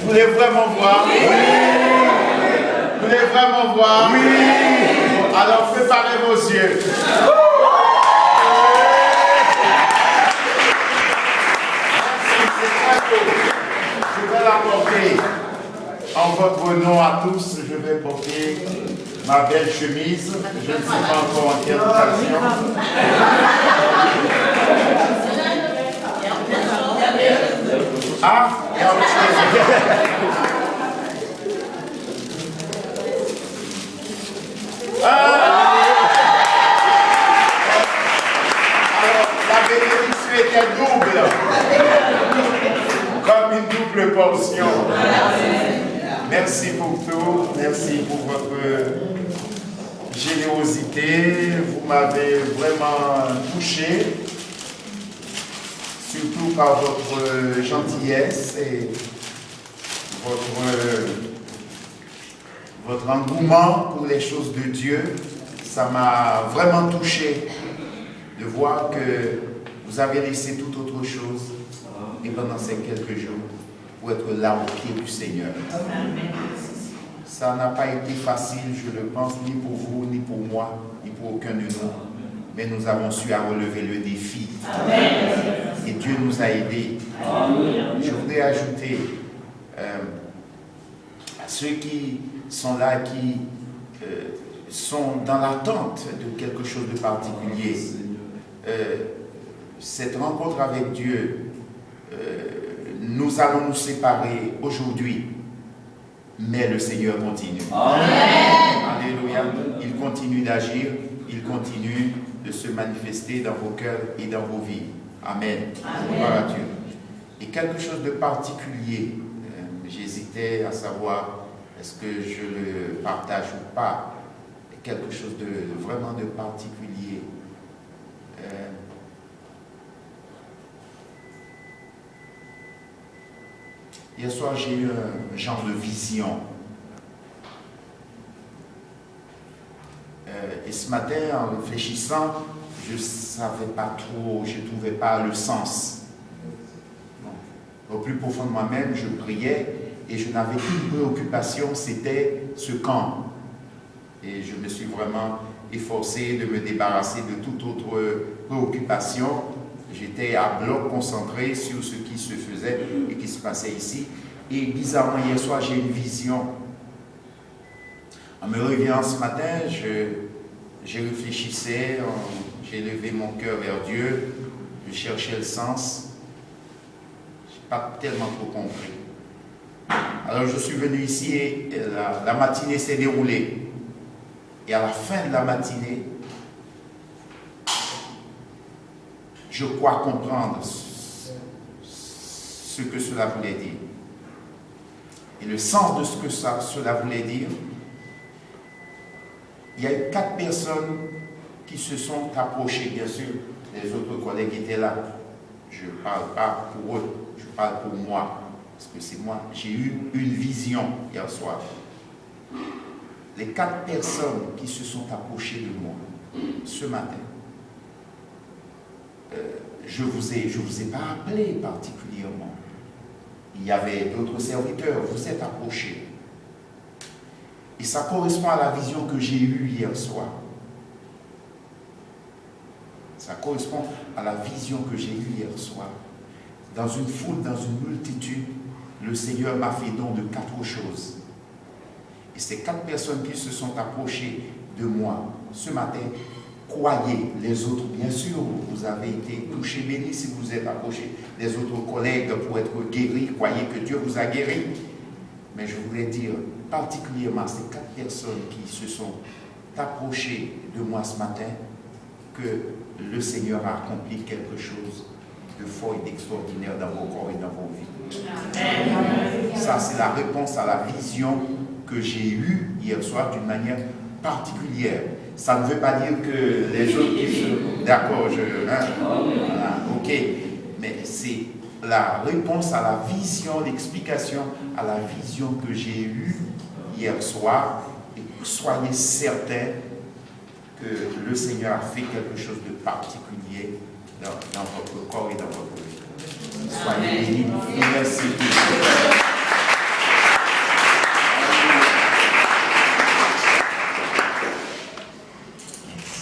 Vous voulez vraiment voir? Oui. Vous voulez vraiment voir? Oui. Alors préparez vos yeux. Je vais la porter en votre nom à tous. Je vais porter ma belle chemise. Je ne sais pas encore en quelle occasion. Ah, il y a autre chose. Alors, la bénédiction était double. Comme une double portion. Merci pour tout. Merci pour votre générosité. Vous m'avez vraiment touché. Surtout par votre gentillesse et votre engouement pour les choses de Dieu. Ça m'a vraiment touché de voir que vous avez laissé toute autre chose et pendant ces quelques jours pour être là au pied du Seigneur. Ça n'a pas été facile, je le pense, ni pour vous, ni pour moi, ni pour aucun de nous. Mais nous avons su à relever le défi. Amen. Et Dieu nous a aidés. Amen. Je voudrais ajouter à ceux qui sont là, qui sont dans l'attente de quelque chose de particulier. Cette rencontre avec Dieu, nous allons nous séparer aujourd'hui, mais le Seigneur continue. Amen. Alléluia. Il continue d'agir, il continue de se manifester dans vos cœurs et dans vos vies. Amen. Gloire à Dieu. Et quelque chose de particulier, j'hésitais à savoir est-ce que je le partage ou pas. Quelque chose de vraiment de particulier. Hier soir, j'ai eu un genre de vision. Et ce matin, en réfléchissant, je ne savais pas trop, je ne trouvais pas le sens. Au plus profond de moi-même, je priais et je n'avais qu'une préoccupation, c'était ce camp. Et je me suis vraiment efforcé de me débarrasser de toute autre préoccupation. J'étais à bloc concentré sur ce qui se faisait et qui se passait ici. Et bizarrement, hier soir, j'ai une vision. En me réveillant ce matin, j'ai réfléchissais, j'ai levé mon cœur vers Dieu, je cherchais le sens. Je n'ai pas tellement trop compris. Alors je suis venu ici et la matinée s'est déroulée. Et à la fin de la matinée, je crois comprendre ce que cela voulait dire. Et le sens de ce que cela voulait dire, il y a eu 4 personnes qui se sont approchées. Bien sûr, les autres collègues étaient là. Je ne parle pas pour eux, je parle pour moi. Parce que c'est moi. J'ai eu une vision hier soir. Les 4 personnes qui se sont approchées de moi ce matin, je ne vous ai pas appelé particulièrement. Il y avait d'autres serviteurs, vous êtes approchés. Et ça correspond à la vision que j'ai eue hier soir. Ça correspond à la vision que j'ai eue hier soir. Dans une foule, dans une multitude, le Seigneur m'a fait don de 4 choses. Et ces 4 personnes qui se sont approchées de moi ce matin, croyez, les autres, bien sûr, vous avez été touchés, bénis si vous êtes approchés. Les autres collègues pour être guéris, croyez que Dieu vous a guéri. Mais je voulais dire particulièrement ces 4 personnes qui se sont approchées de moi ce matin, que le Seigneur a accompli quelque chose de fort et d'extraordinaire dans vos corps et dans vos vies. Amen. Ça, c'est la réponse à la vision que j'ai eue hier soir d'une manière particulière. Ça ne veut pas dire que les autres qui se... D'accord, voilà, ok. Mais c'est la réponse à la vision, l'explication à la vision que j'ai eue hier soir. Et soyez certains que le Seigneur a fait quelque chose de particulier dans votre corps et dans votre vie. Soyez bénis. Merci.